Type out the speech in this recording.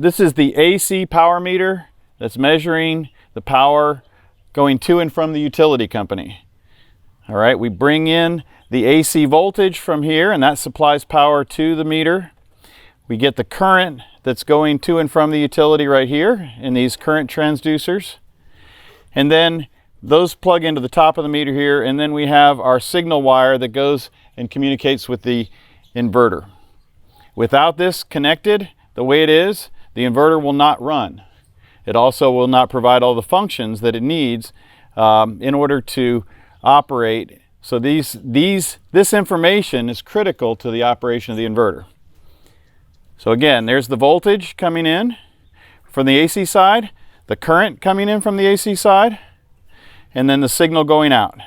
this is the AC power meter that's measuring the power going to and from the utility company. All right, we bring in the AC voltage from here, and that supplies power to the meter. We get the current that's going to and from the utility right here in these current transducers. And then those plug into the top of the meter here, and then we have our signal wire that goes and communicates with the inverter. Without this connected the way it is, the inverter will not run. It also will not provide all the functions that it needs in order to operate. So this information is critical to the operation of the inverter. So again, there's the voltage coming in from the AC side, the current coming in from the AC side, and then the signal going out.